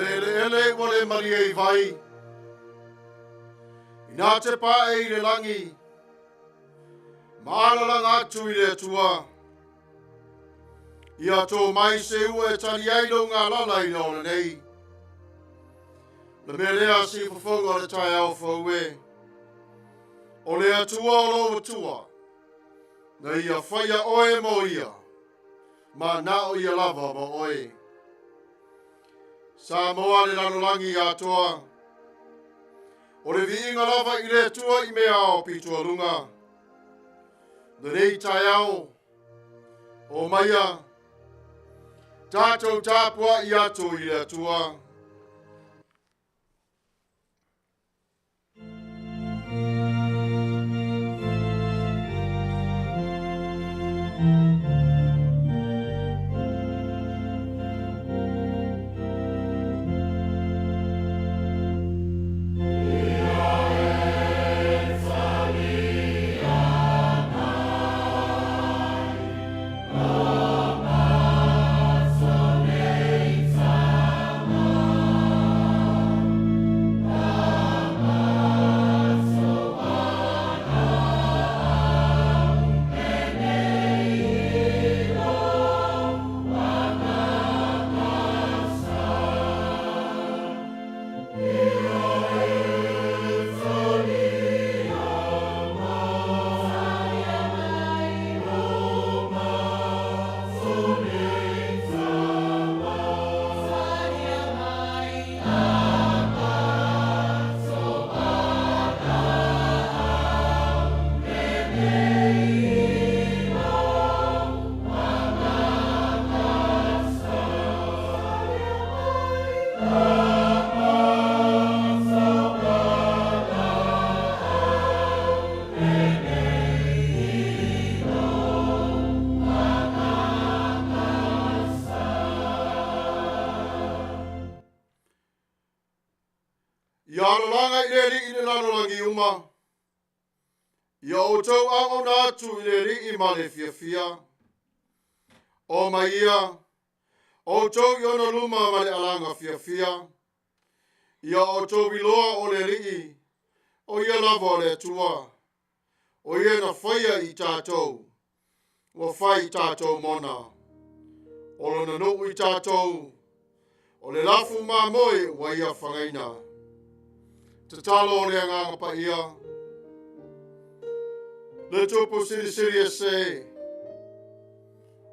ele wale maria I vai. Ina te pae I le langi. Maalalang atu I le atua. Ia tō mai se ua e tani ailo ngā lala I nōna nei. Le me lea si whawhonga le tai au whaue. O le atua o lo atua. Na ia whaia oe mo ia. Ma na o ia lava mo oe. Sa moa le lanolangi Atua. O le viinga lava I le atua I mea o pitua lunga. Na nei tai au. Omaia. Tatou Tapuai atu I le atua. Ia alolanga I le li I le lanolangi uma. Ia o tau au na atu I le li I ma le fia. Omaia. O tau I ona luma ma le alanga fia. Ia o tau biloa o le li. O ia lava o le atua. O ia na whaia I tatou. Wa whai tatou mona. O lona nuu I tatou. O le lafu ma moe wa ia whangaina. Te talo o le anganga Paia. Le tupu siri e se.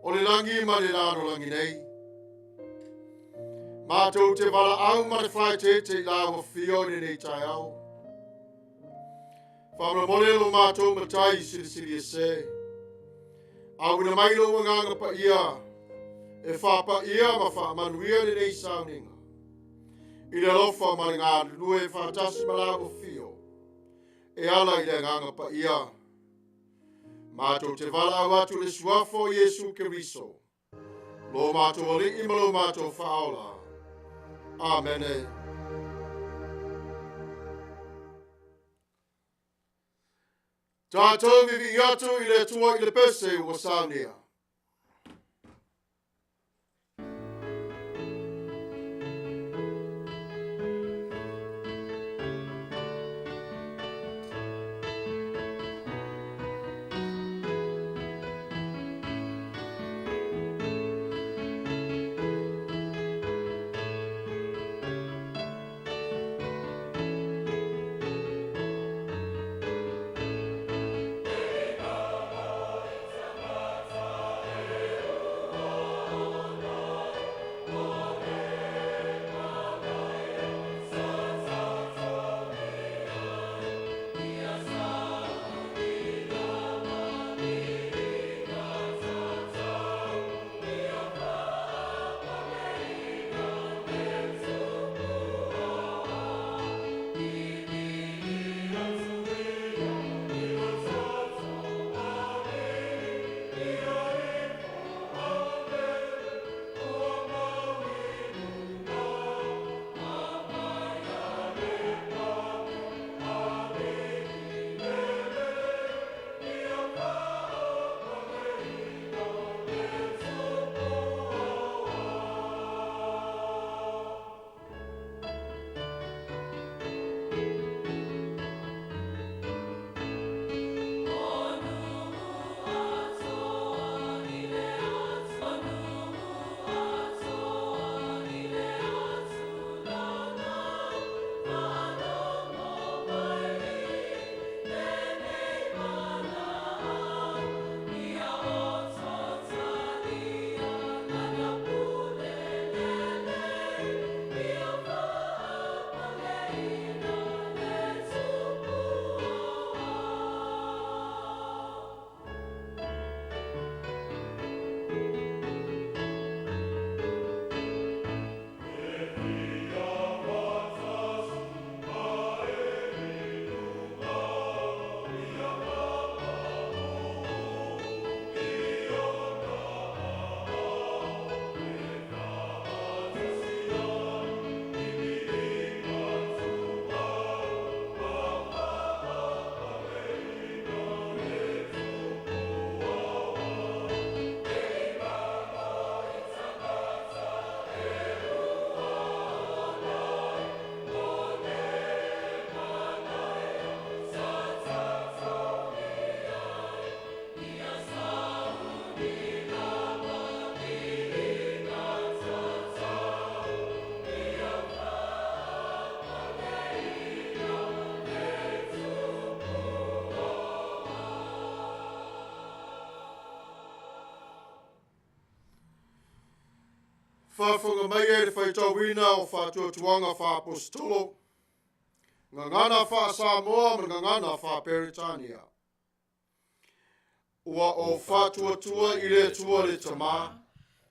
O le langi ma le lano langi nei. Mātou te wala au ma le whai te lawa fio nei tai au. Faamalolo mātou Mataio siri e se. Au na mailo o nganga Paia. E Paia ma Manuia nei Sauniga. I le lofa ma le ngā lue whātasi ma lawa fio. E ala I le nganga Paia. Mātou te wala au atu le suafo Iesu Keriso. Lo mātou ali I ma lo mātou whaola. Amene. Tatou vivi atu I le tua I le pese ua Saunia. Whawhanga Maia le whaitawina o whatuatuanga whaapostolo. Ngangana wha Samoa ma ngangana wha Peritania. Ua o whatuatua I le tua le tamā.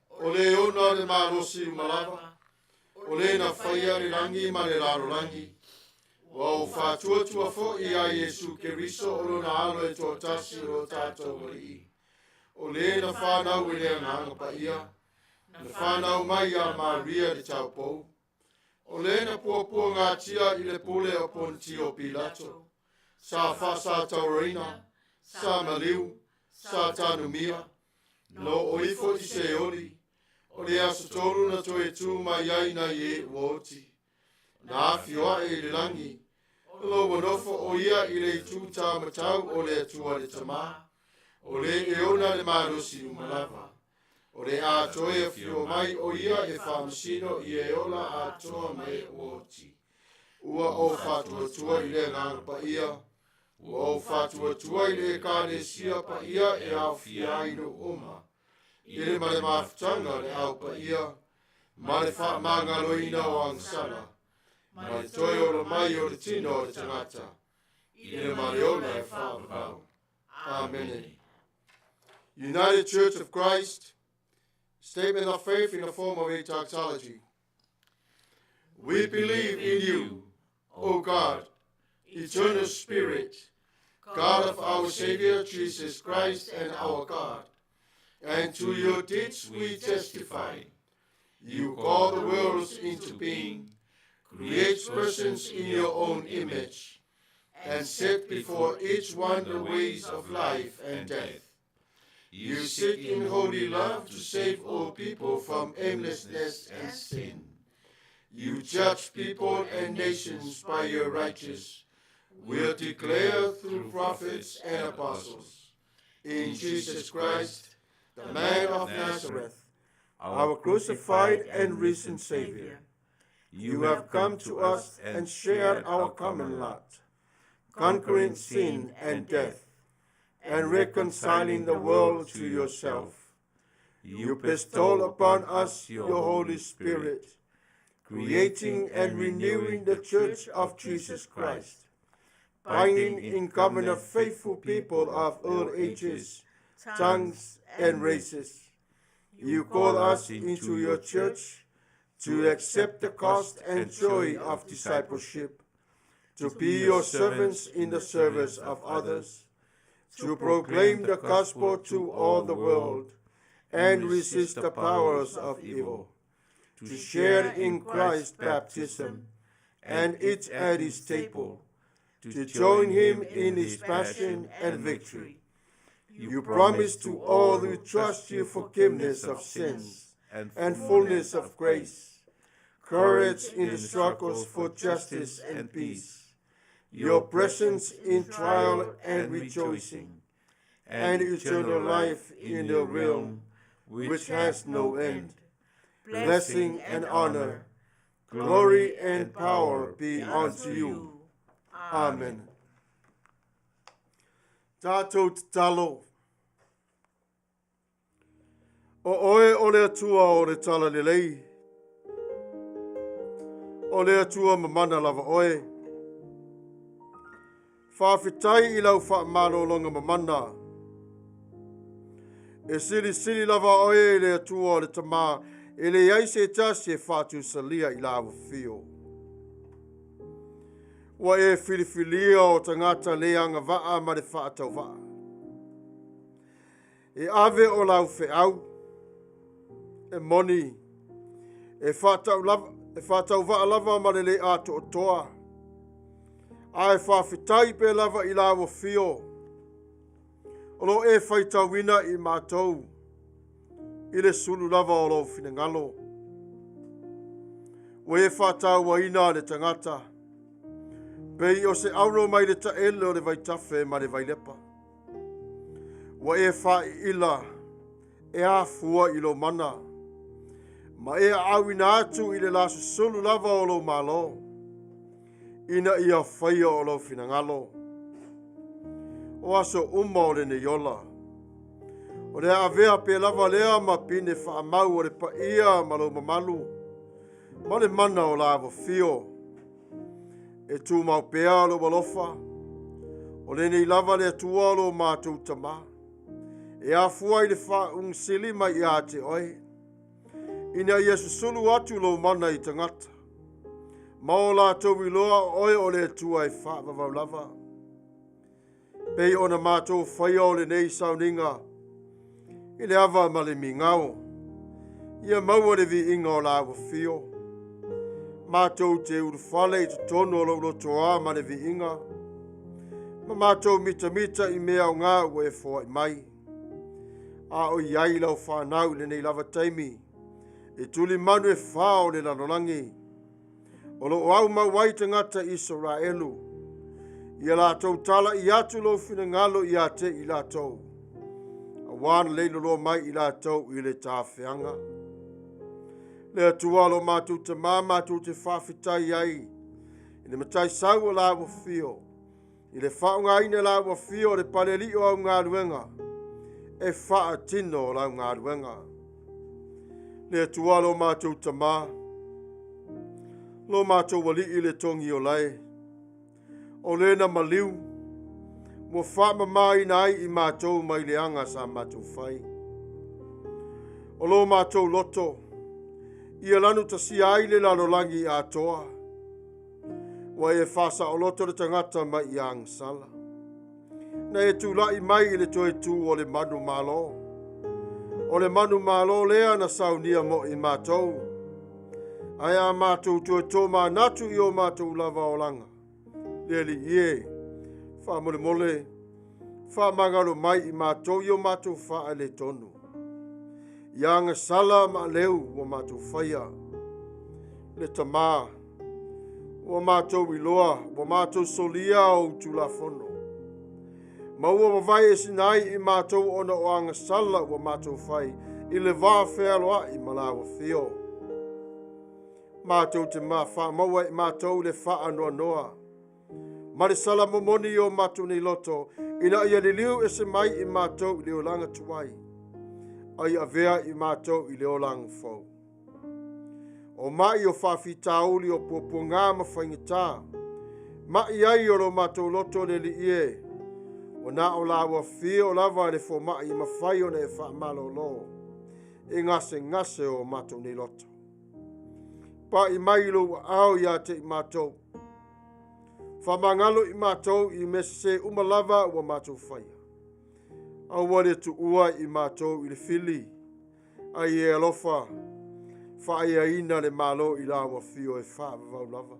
O le ona le marosi umalava. O le na whaia le rangi ma le laro rangi. Ua o whatuatua fo I a Yesu Keriso o lona alo e tō tasi o tātou Alii. O le na whanau I le anganga Paia. Na whanau mai a Maria de Tatou. O le na puapua ngā tia I le pule o ponti o Pilato. Sa whasa taurina. Samuelu. Sa tanumia. Lo o ifo I se oli. O le asotolu na toe tu mai ai na ye uoti. Na awhioa e le langi. O lo wanofo o ia I le tuta matau o le atua le tamā. O le eona le marusi umalava. O le atoe a fio mai o ia e whamasino I e ola atoa mai uoti. Ua o whatuatua I le nganga Paia. Ua o whatuatua I le kānesia Paia e au fiaino oma. I le male mafutanga le au Paia. Male whaamangaloina o angsana. Male toe o lo mai o le tino o le Tagata. I le male ona e Faamalolo. Amene. United Church of Christ, Statement of Faith in the form of a tautology. We believe in you, O God, eternal Spirit, God of our Savior Jesus Christ and our God, and to your deeds we testify. You call the worlds into being, create persons in your own image, and set before each one the ways of life and death. You seek in holy love to save all people from aimlessness and sin. You judge people and nations by your righteous will declare through prophets and apostles. In Jesus Christ, the man of Nazareth, our crucified and risen Savior, you have come to us and shared our common lot, conquering sin and death, and reconciling the world to yourself. You bestow upon us your Holy Spirit, creating and renewing the Church of Jesus Christ, binding in covenant faithful people of all ages, tongues, and races. You call us into your church to accept the cost and joy of discipleship, to be your servants in the service of others, to proclaim the gospel to all the world, and resist the powers of evil, to share in Christ's baptism, and eat at his table, to join him in his passion and victory. You promise to all who trust you forgiveness of sins and fullness of grace, courage in the struggles for justice and peace, your presence in trial and rejoicing, and eternal life in the realm which has no end. Blessing and honor, glory and power be unto you. Amen. Tatou talo. O oe o le atua o le tala lelei. O le atua mamana lava oe. Whawhitai I lau Faamalolo mamana. E sili lava oe le atua o le tamā. E le aise tasi e whātu salia I lawa fio. Wa e filifilia o tangata leanga waa ma le whaatau waa. E ave o lau whiau. E moni. E whātau waa lava ma le ato o toa. Ai whawhitai pe lava I lawa fio. Olo e whaitawina I mātou. I le sulu lava o lo finangalo. Wa e whātau wa ina le tangata. Pei o se auro mai le taele o le vaitafe ma le vailepa. Wa e whai ila. E a fua I lo mana. Ma e awina atu I le lasu sulu lava o lo malo. Ina ia whaia o lo finangalo. O aso uma o le neiola. O le avea pe lava lea ma pine whaamau o le paia ma lo mamalu. Ma le mana o lava fio. E tū mau pea lo walofa. O le nei lava le atua lo mātou tama. E a fua i le wha sili mai i a te oi. Ina ia susulu atu lo mana i tangata. Ma o la tau i loa oi o le atua i wha vavau lava. Pei ona mātou whaia o le nei Sauniga. I le awa ma le mingao. Ia maua le vi inga o la fio. Mātou te urufale i te tono o lo toa ma le vi inga. Ma mātou mita i mea o ngā ua e fōa i mai. A o iai lau whanau le nei lava taimi. E tuli manu e whā o le lanolangi. O lo au mawai tangata Israelu. Ia la tau tala i atu lo fina ngalo i ate i la tau. A wana leilo lo mai i la tau i le tāwhianga. Le atua lo mātou te mā mātou te whawhitai ai. I le matai sau o la fio. I le whaunga ina la fio le paleli o au ngā ruenga. E wha tino o lau ngā ruenga. Le atua lo mātou te mā. Lo mātou wali i le tongi o lai. O lena maliu. Mo wha mai nai i mātou mai le anga sa mātou whai. O lo mātou loto. Ia lanu ta si ai le lalolangi a toa. Wa e Faasa'oloto le tagata mai i angsala. Na e tūlai mai i le toe tū o le manu malo. O le manu malo lea na saunia mo i mātou. Ai a mātou tue tō manatu i o mātou lava o langa. Leli ie, wha mole mole, wha mangalo mai i mātou i o mātou wha le tonu. Ianga sala ma leu o mātou whaia. Le tamā, o mātou iloa, o mātou solia o tulafono. Maua mawai e sinai i mātou ona o anga sala o mātou whai, i le vā whealoa i malawa fio. Mātou te mā wha maua i mātou le wha anoa noa. Mare sala momoni o mātou nei loto, ina ia li liu e se mai i mātou i leo langa tuai. Ai avea i mātou i leo langa fau. O mai o whawhi tauli o popo ngā mawhaingita. Mai ai o lo mātou loto le li ie. O nā o lawa fia o lava le fo mai i mawhai o ne e Faamalolo. E ngase o mātou nei loto. Pa i mai lo au ia te i mātou. Whamangalo i mātou i mese umalava ua mātou whaia. Au wale tu ua i mātou i le fili. Ai e alofa. Whaia ina le malo i lawa fio e whaavavau lava.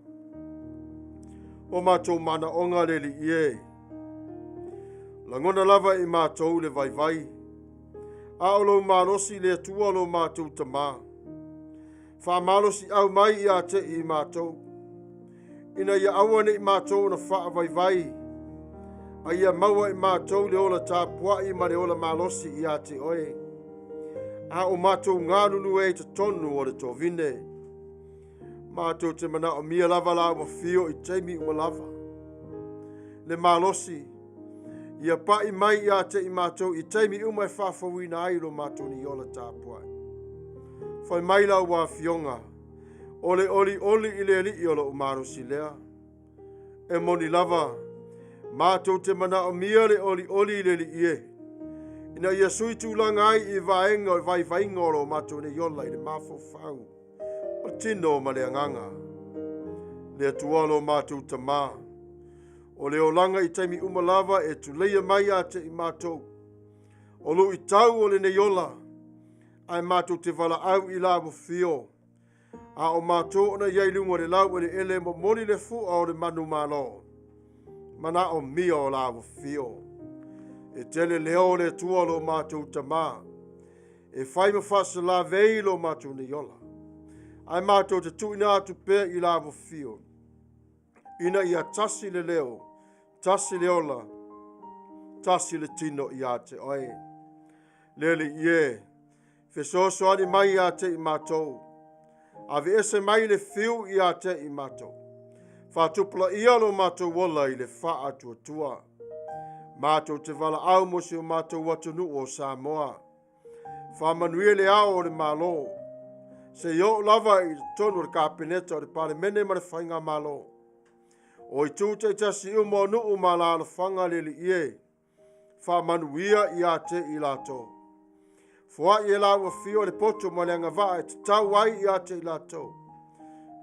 O mātou mana onga le li ie. Langona lava i mātou le vai vai. A o lo malosi le tua lo mātou tamā. Faamalosi au mai i a te i mātou. Ina ia awane i mātou na wha vai vai. A ia maua i mātou le ola Tapuai ma le ola malosi i a te oe. A o mātou ngānunu e te tonu o le tovine. Mātou te mana o mia lava lawa fio i teimi ua lava. Le malosi. Ia pa i mai i a te i mātou i teimi uma e whawhawina ai lo mātou ni ola Tapuai. Fai mai lau wa fionga. Ole oli i le li i ola umarusi lea. E moni lava. Mātou te mana o mia le oli i le li ie. Ina ia sui tūlanga ai i vaenga o vai vainga o mātou ne yola i le mafofau. O tino ma le anganga. Le atua lo mātou tamā. O le olanga i taimi umalava e tu leia mai a te i mātou. O lu i tau o le ne yola. Ai mātou te wala au i lawa fio. A o mātou ona iai lunga le lau e le ele mo moni le fu o le manu malo. Mana o mia o lawa fio. E tele leo le tua lo mātou tamā. E whai mawhasa la vei lo mātou ni yola. Ai mātou te tuina atu pe i lawa fio. Ina ia tasi le leo. Tasi le ola. Tasi le tino i ate oe. Lele ie. Fesoso ani mai a te i mātou. Ave ese mai le fiu i a te i mātou. Whatupula ia lo mātou wala i le wha atua tua. Mātou te wala au mosi o mātou watunu o Samoa. Manuia le ao o le malo. Se yo lava i tonu le kapineta o le pale mene ma le whainga malo. O i tūte tasi u mo nuu ma la le whanga le li ie. Manuia i a te i lato. Fua i e la ua fio le poto ma le angawaa e te tau ai i a te i lato.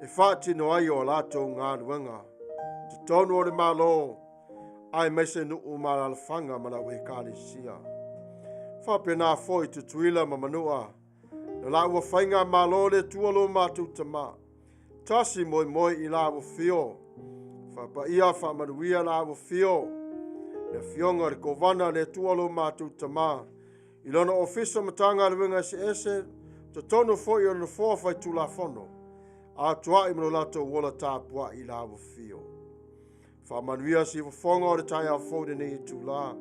E whaatino ai o lato ngā luenga. Te tonu o le malo. Ai mese nuu ma la le whanga ma la ue kāle sia. Whapena foi tu tuila ma manua. Na la ua whainga malo le tualo mātou tama. Tasi moi moi i la ua fio. Whapa ia Manuia la ua fio. Le fionga le kovana le tualo mātou tama. I lona ofisa matanga le wenga se ese. Te tono foi o na fua fai tu la fono. Atua i mano lato wola Tapuai i la ua fio. Manuia si fonga o le tai a fo de nei tu la.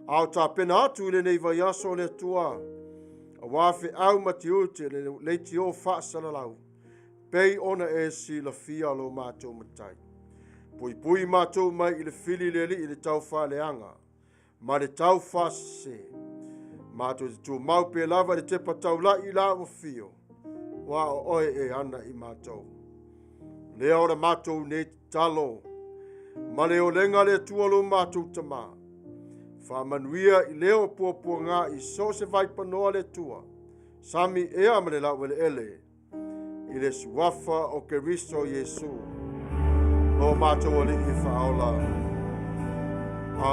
Au ta pena atu le nei vai aso le tua. A wafe au Matiu te le ti o Faasa'oloto. Pei ona e si la fia lo mātou matai. Pui mātou mai i le fili le li i le tau whaleanga. Ma le tau whase. Mātou te tu mau pe lava le te patau la i la o fio. Wa o oe e ana i mātou. Lea ora mātou ne talo. Ma le o lenga le tualo mātou tama. Manuia i leo pua ngā i so se vai panoa le tua. Sami e amane la wele ele. I le suafa o Keristo Yesu. Lo mātou ali i whaola.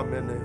Amene.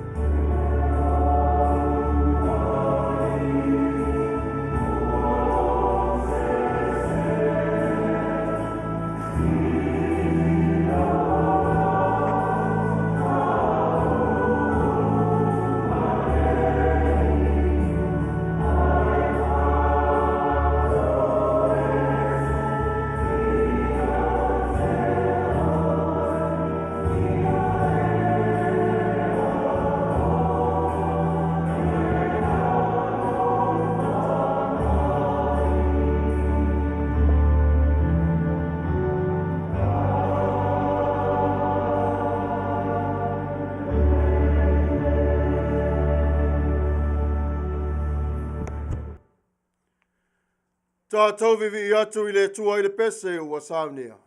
Tatou vivi i atu i le tua i le pese ua Sauniga.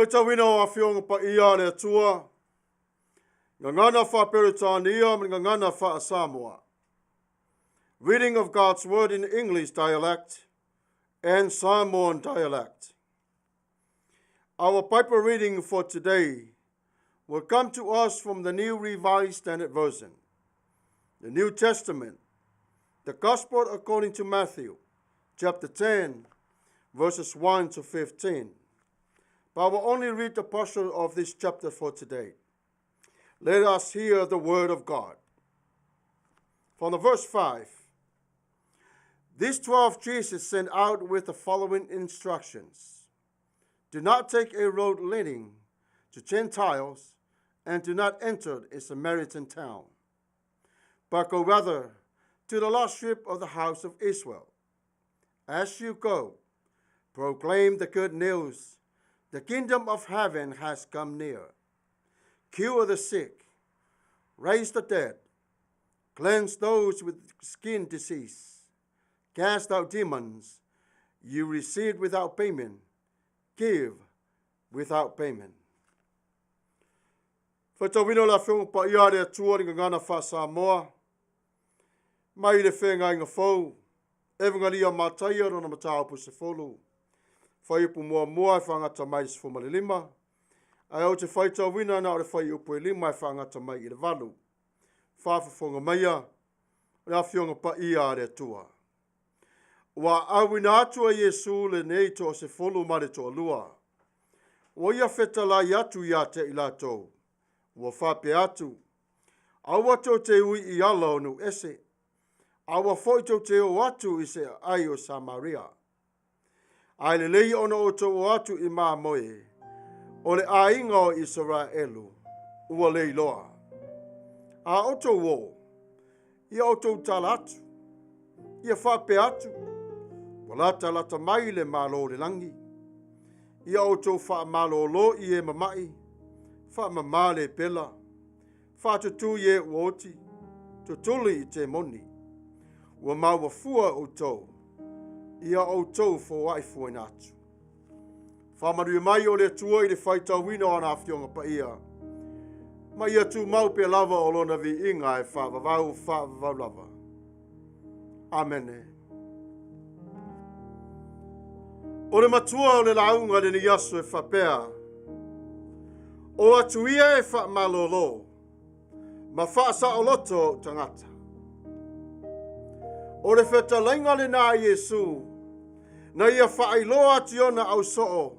Whaitawina o awhionga Paia le Atua. Ngangana Whaperitania ngangana Faasamoa. Reading of God's Word in English dialect and Samoan dialect. Our Bible reading for today will come to us from the New Revised Standard Version, the New Testament, the Gospel according to Matthew, chapter 10, verses 1 to 15. But I will only read the portion of this chapter for today. Let us hear the word of God. From the verse 5. These 12 Jesus sent out with the following instructions. Do not take a road leading to Gentiles, and do not enter a Samaritan town, but go rather to the lost sheep of the house of Israel. As you go, proclaim the good news. The kingdom of heaven has come near. Cure the sick, raise the dead, cleanse those with skin disease, cast out demons. You receive without payment, give without payment. Whaitawina la whiunga Paia le Atua ringa ngana Faasamoa. Mai le whenga inga whau. Evenga lia Mataio rona Mataio pusefolu. Whaiupu mua e whangata mai i Faamalolo. Ai au te whaitawina na o le whaiupu e lima e whangata mai i le walu. Whaafafonga Maia, le whiunga Paia le Atua. Wa awina atu a Yesu le nei to se folu ma le to lua. Wa ia whetala i atu ia te i latou. Wa whape atu. Awa tau te ui i ala o nu ese. Awa foi tau te o atu i se ai o Samaria. Ai le lei ona o tau o atu i maa moe. O le ainga o Israelu. Ua lei loa. A o tau o. Ia o tau tala atu. Ia whape atu. Walata lata mai le malo le langi. Ia o tau Faamalolo i e mamai. Faamamale pela. Faatutu ye uoti. Tutuli i te moni. Ua maua fua o tau. Ia o tau fo waifu en atu. Faamanuia mai o le Atua i le whaitawina o na whiunga Paia. Ma ia tu mau pe lava o lona vi inga e whaavavau lava. Amene. O le matua o le launga le ni aso e whapea. O atu ia e Faamalolo. Ma Faasa'oloto tagata. O le whetalainga le nā Yesu. Na ia whaailoa ati ona au soo.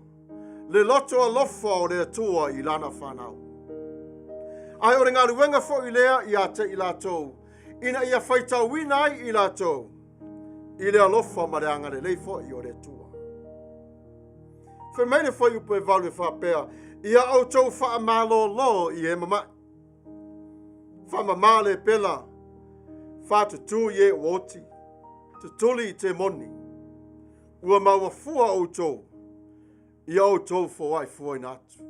Le loto alofa o le Atua i lana whanau. Ai o le ngā ruenga fo i lea i a te i latou. Ina ia whaitawina ai i latou. I le alofa ma le anga le leifo i o le Atua. Whemene whai upo e walu e whapea. Ia au tau Faamalolo i e mamai. Whamamale pela. Whatutu ye uoti. Tutuli te moni. Ua maua fua au tau. Ia au tau fo ai fua inatu.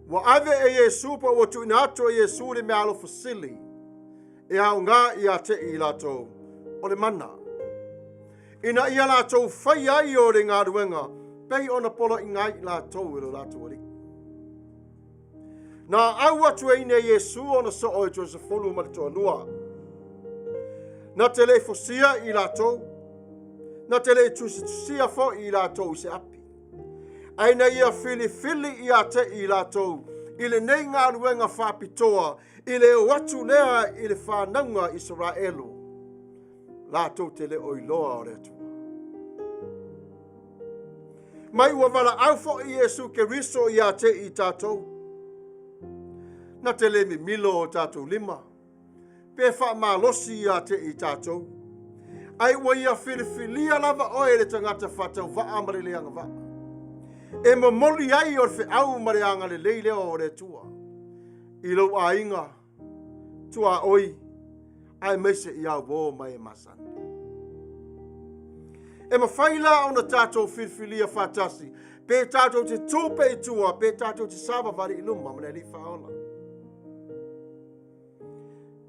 Wa ave e Yesu pa ua tu inatu e Yesu le me alo fasili. E au ngā i a te i latou. O le mana. Ina ia latou whai ai o le ngā ruenga. Pei ona pola i ngai la tau ilo la tuari. Na au atu e ine Yesu ona so o e Josefolu ma le toa lua. Na te le fosia i la tau. Na te le tusia fo i la tau se api. Aina ia fili i a te i la tau. I le nei ngā ruenga whapitoa. I le watu lea i le whananga Israelu. La tau te le oiloa o le atua. Mai ua wala au fo i Yesu ke riso i a te i Tatou. Na te le mi milo o Tatou lima. Pe Faamalosi i a te i Tatou. Ai ua ia filifilia lava oe le tangata whatau waa mare leanga waa. E mamoli ai o le au mare anga le leileo o le tua. I lau a inga. Tua oi. Ai meise i au bo mai e masana. E mawhaila o na tātou whilwhilia whātasi. Pe tātou te tūpe i tua, pe tātou te sāwa wari i luma, mana li whaola.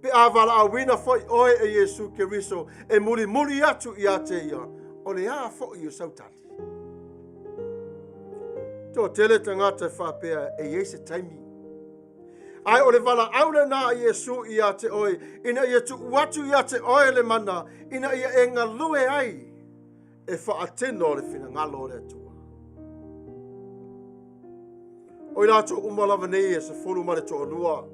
Pe awala a wina whai oe e Yesu Keriso, e muri atu i a te ia, o le a whai i o sautati. Tō tele tangata whapea e se taimi. Ai o le wala aule na Iesu ia te oe, ina ia tu watu ia te oe le mana, ina ia e ngalue ai, e whaatino le whina ngalo le atua. O i lato umalawa nei e se fulu mare to onua.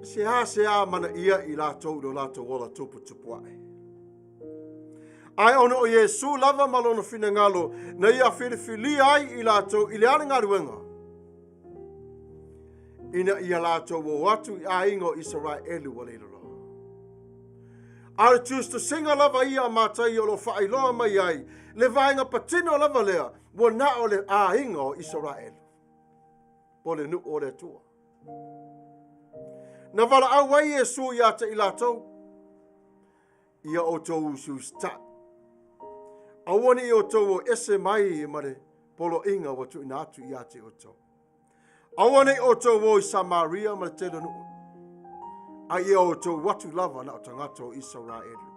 Se a mana ia i lato do lato wola tupu tupuai. Ai ono o Iesu lava malona whina ngalo, na ia whirifili ai i lato i le ana ngaruenga. Ina ia lato wo watu i a ingo Israelu wa leilolo. Are choose to singa lava ia Mataio lo whaailoa mai ai, le vainga patino lava lea, wo na o le a ingo Israelu. Po le nu o le tua. Na wala au wai Iesu ia te i lato, ia o tau usu sta. Awani i o tau o ese mai i mare, polo inga watu ina atu ia te o tau. Awane o tau o i Samaria ma le telo nuu. A ia o tau watu lava na o tangata o Israelu.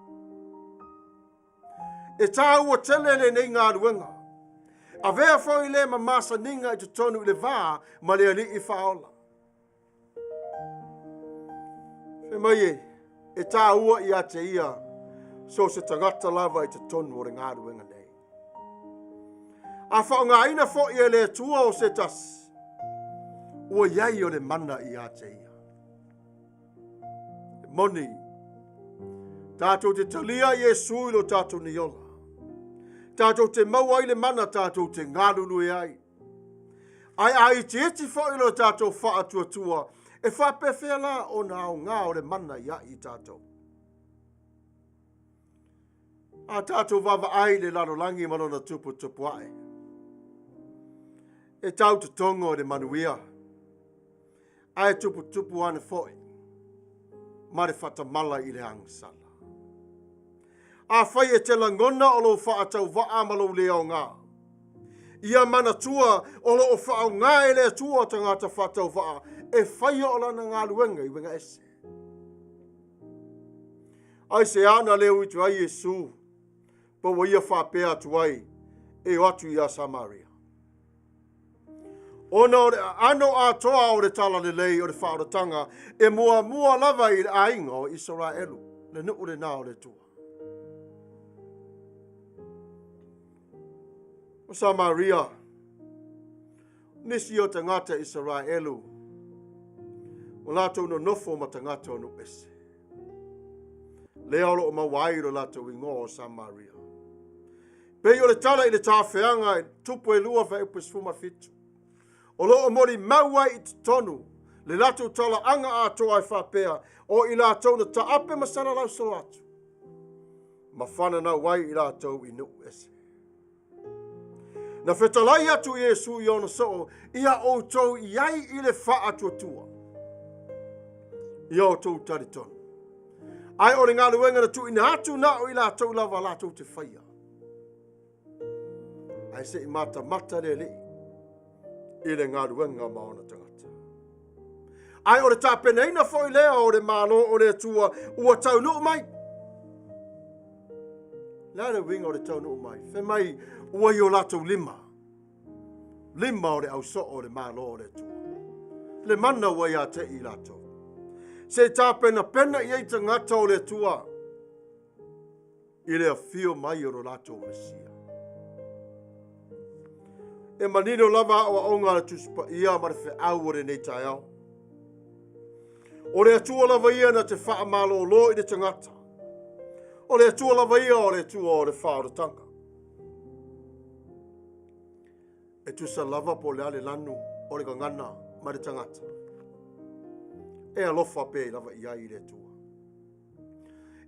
E tāu o tele le nei ngā ruenga. A vea fo i le ma masa ninga i tutonu le vā ma le ali i whaola. Fe mai e tāua i a te ia so se tangata lava i tutonu o le ngā ruenga nei. A whao ngā ina fo i le tua o se tasi. Ua iai o le mana i a te ia. Moni, tātou te talia Iesu i lo tātou ni ola. Tātou te maua i le mana tātou te ngārunu e ai. Ai te eti fo i lo tātou wha atua e wha pewhia la o nā o ngā o le mana i a i tātou. A tātou wawa ai le laro langi manona tupu tupuai. E tau te tongo le Manuia. Ai tupu ane foi. Mare whatamala i le angsala. A whai e te langona o lo whaatau waa malo leo ngā. Ia manatua o lo o whaau ngā e lea tua tangata whatau waa. E whai o lana ngā luenga i wenga ese. Ai se ana leo i tu ai Iesu. Pa wa ia whapea tu ai. E watu ia Samaria. Ona o ano atoa o le tala le lei o le whaoratanga e mua lava i le ainga o Israelu. Le nuu le nā o le tua. O Samaria, nisi o tangata Israelu. O lato no nofo ma tangata o no ese. Le alo o mawairo lato ingo o Samaria. Pei o le tala i le tāwheanga e tupu e lua wha upes fuma fitu. O loo mori maua i tonu, le lato tala anga atoa e whapea, o i lato na taape masana lau so atu. Ma whana na wai i lato i nuu ese. Na whetalai atu Iesu i ono soo, ia o tau iai i le wha atu atua. Ia o tau tari tonu. Ai o le ngā luenga na tu ina atu na o i lato lava lato te whaia. Ai se i mata le lei. I le ngā ruenga maona tangata. Ai o le tāpene ina foi lea o le mālo o le atua ua tau nuu mai. Lana winga o le tau nuu mai. Fe mai ua i o latou lima. Lima o le au so o le mālo o le atua. Le mana ua ia te i latou. Se tāpena pena i ei tangata o le atua. I le afio mai o latou mesia. E manino lava o aonga le tuspa ia ma le whaau o re nei tai au. O le atua lava ia na te Faamalolo i le tangata. O le atua lava ia o le atua o le whaoratanga. E tusa lava po le ale lanu o le kangana ma le tangata. E alofa pe lava ia i le atua.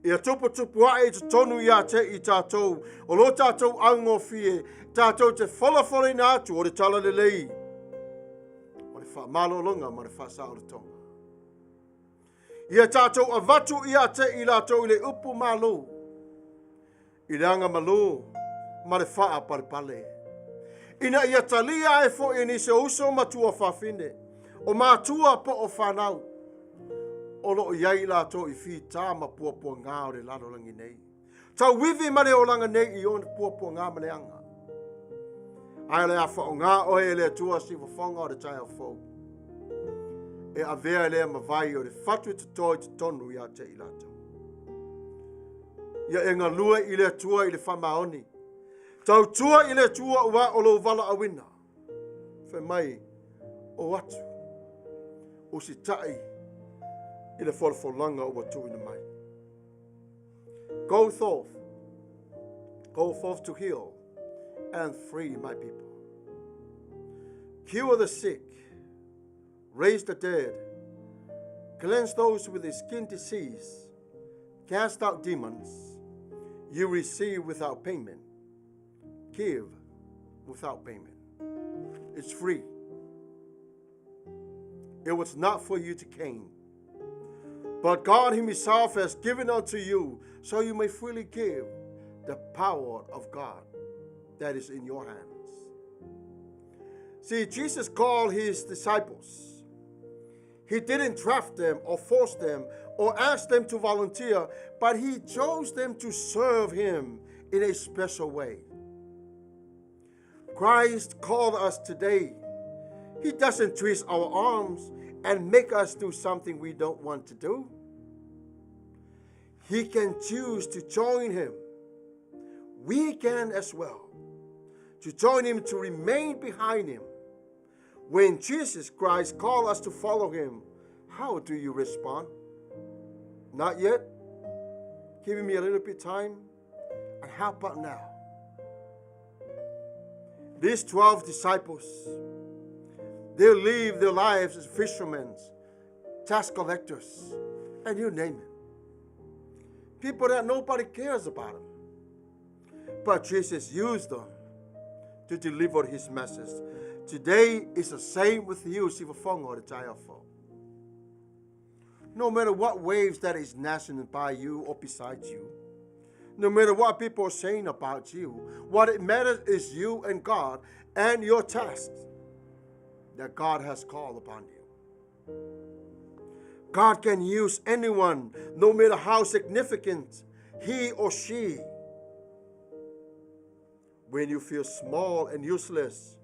Ia tupu ae te tonu ia te i tātou, o lo tātou ango fie, tātou te wholawhole na atu o le tala le lei. O le Faamalolonga ma le Faasa'oloto. Ia tātou avatu ia te i lātou i le upu malo. I le anga malo, ma le wha paripale. Ina ia talia e fo i nise uso matua whawhine, o mātua po o whanau. O lo iai lātou i whi tāma puapua ngā o le laro langi nei. Tau wivi mare o langa nei i o puapua ngā maleanga. Ai le afa o ngā oe le tua si wafonga o le tai au fōu. E a vea le mawai o le fatu te toi te tonu ia te ilato. Ia e ngā lua i le tua i le whamaoni. Tau tua i le tua ua o lo wala awina. Whai mai o atu. O si tai i le wholawholanga o watu ina mai. Go forth. Go forth to heal and free my people. Cure the sick. Raise the dead. Cleanse those with a skin disease. Cast out demons. You receive without payment. Give without payment. It's free. It was not for you to gain. But God himself has given unto you, so you may freely give the power of God that is in your hands. See, Jesus called his disciples. He didn't draft them or force them or ask them to volunteer, but he chose them to serve him in a special way. Christ called us today. He doesn't twist our arms and make us do something we don't want to do. He can choose to join him. We can as well. To join him, to remain behind him. When Jesus Christ called us to follow him, how do you respond? Not yet? Giving me a little bit of time? And how about now? These 12 disciples, they live their lives as fishermen, tax collectors, and you name it. People that nobody cares about them. But Jesus used them to deliver his message. Today is the same with you, Sivafongo, the Taiafo. No matter what waves that is gnashing by you or beside you, no matter what people are saying about you, what it matters is you and God and your task that God has called upon you. God can use anyone, no matter how significant he or she. When you feel small and useless,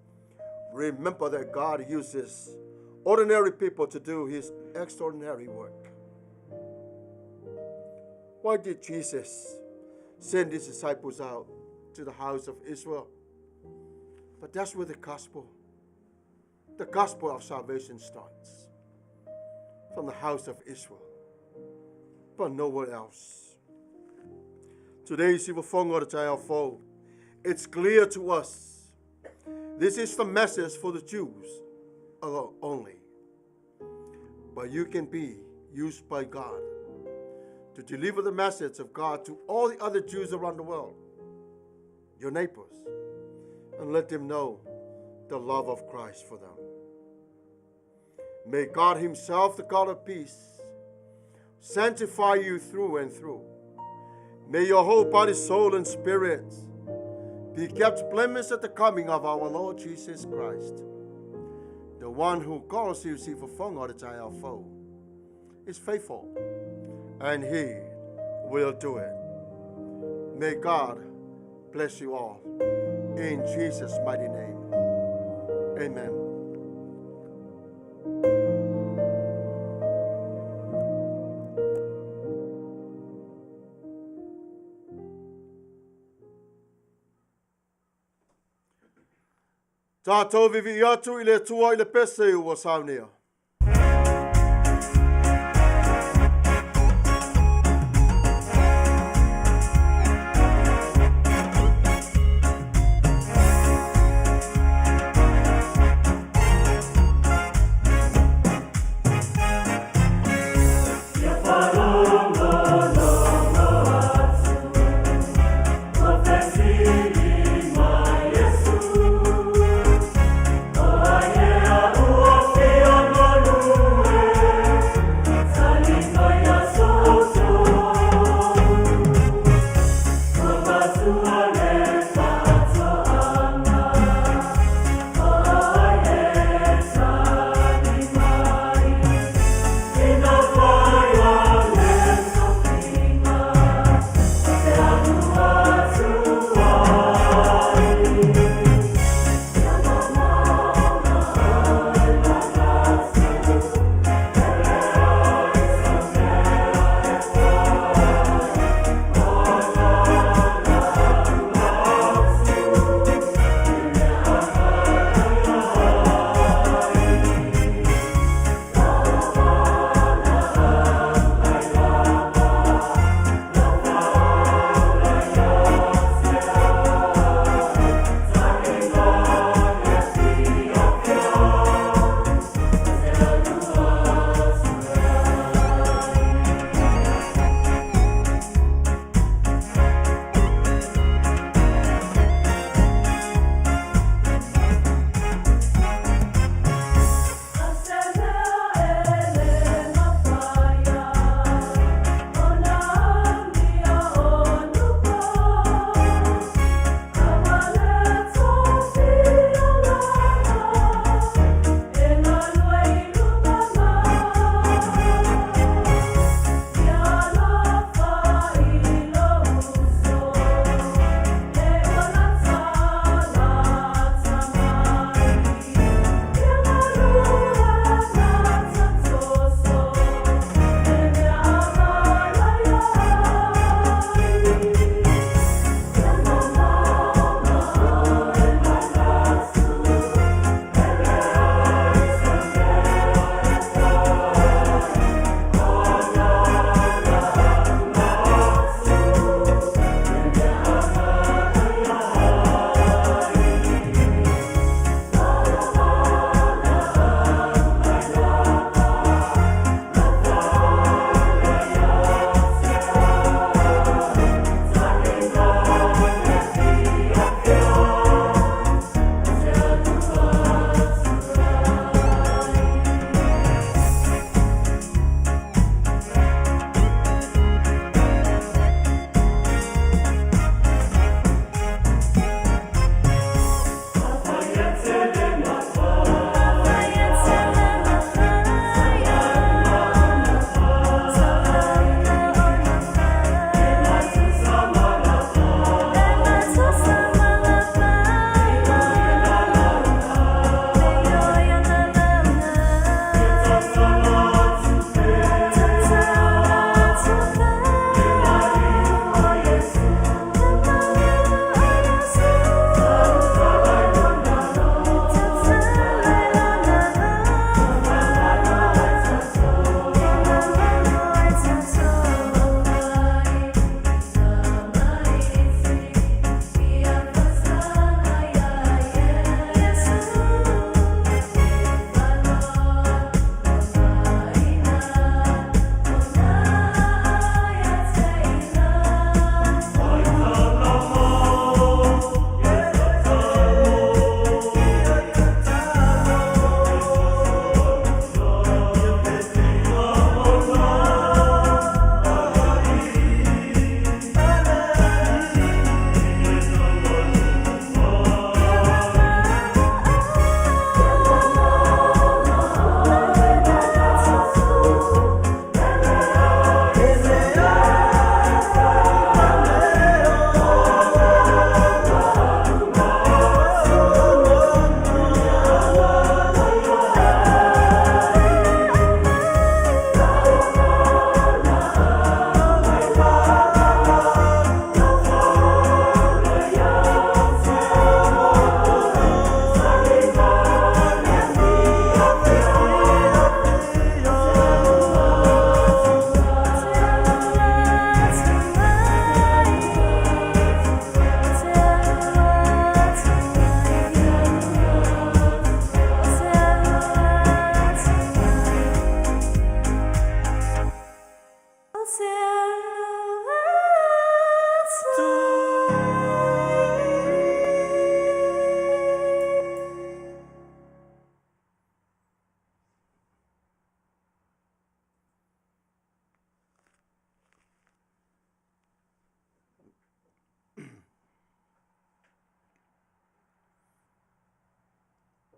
remember that God uses ordinary people to do his extraordinary work. Why did Jesus send his disciples out to the house of Israel? But that's where the gospel of salvation starts. From the house of Israel, but nowhere else. Today, it's clear to us. This is the message for the Jews only. But you can be used by God to deliver the message of God to all the other Jews around the world, your neighbors, and let them know the love of Christ for them. May God himself, the God of peace, sanctify you through and through. May your whole body, soul, and spirit be kept blameless at the coming of our Lord Jesus Christ. The one who calls you is faithful, and he will do it. May God bless you all. In Jesus' mighty name. Amen. Tatou vivi atu i le tua i le pese ua Sauniga. Omaia,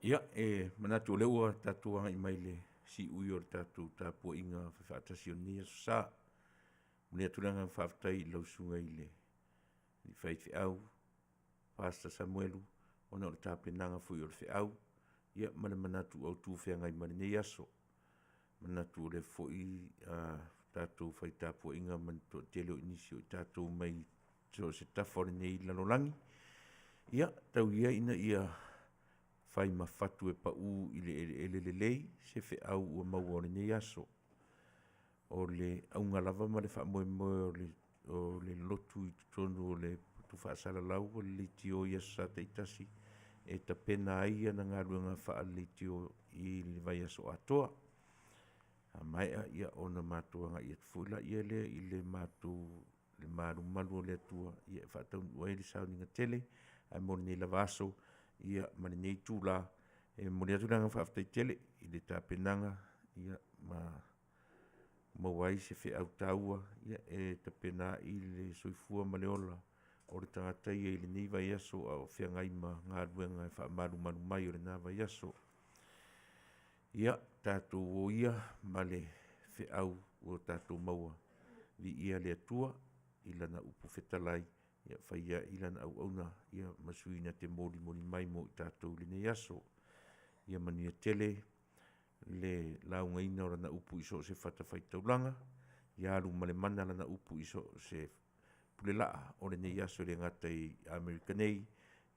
Ia, manatu leo tatou anga i mai le si ui o tatou Tapuai inga whaatasio sa. Mune atulanga whaafatai lau sunga i le whaifi au, Pastor Samuelu, ona o le tāpenanga fui o le whiau. Ia, manatu-AUTU whengai marinei aso. Manatu le foi tatou whai Tapuai inga manatu teleo inisio i tatou mai so se tafore nei lalolangi. Ia, tau ia ina ia fai mafatu e pau i le lei se whiau ua maua o le nei aso. O le aunga lava ma le whaamoe o le lotu i tonu o le tu Faasa'oloto o le litio i aso sa teitasi e ta pena aia na ngā ruanga wha litio i le vai aso Atua. Maia ia ona mātuanga i atfuila ia le i le le maru o le atua ia whaatau nuai le Sauniga tele ai mori nei lava aso ia mani nei tūla e mori atu nanga whaafatai tele i le tāpenanga ia mawai se whiau taua ia e ta pena i le soifua ma le ola o le tagata ia i le nei vai aso a o whiangai ma ngā ruenga e whaamaru mai o le nā vai aso. Ia tātou o ia ma le whiau o tātou maua vi ia le atua i lana upu whetalai ia whaia i lana au auna ia masuina te mori mai mo i tātou le nei aso. Ia Manuia tele le launga ina o lana upu iso se whatawhai taulanga. Ia alu male mana lana upu iso se pulelaa o le nei aso le ngata i Amerikanei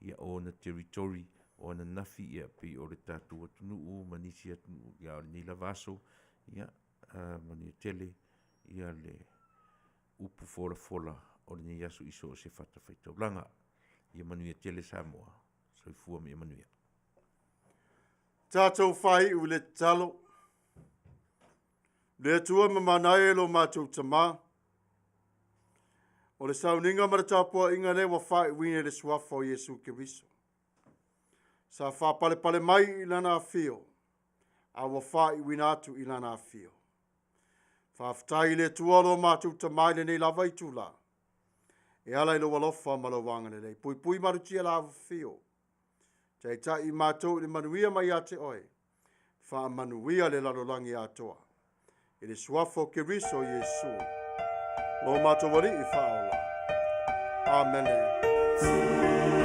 ia o na territory o na nafi ia pi o le tātou atunuu manisi atunuu ia o le nei lavaso ia Manuia tele ia le upu fola o le nei aso iso se whatawhai taulanga. Ia Manuia tele Samoa. Soifua me Manuia. Tatou whai u le talo. Le atua ma Manaio lo mātou tamā. O le Sauniga Tapuai inga le wa whai wine le suafa o Yesu Kiriso. Sa whapale mai i lana afio. A wa whai wina atu i lana afio. Whaftai le tua lo mātou tamai le nei lava i tūla. E ala i lo walofa ma lo wanga le lei. Pui marutia la afio. Tai tai i mātou le manuia mai a te oe. Manuia le lalolangi Atua. I le suafo Kiriso Yesu. Lo mātou wari i whaola. Amene.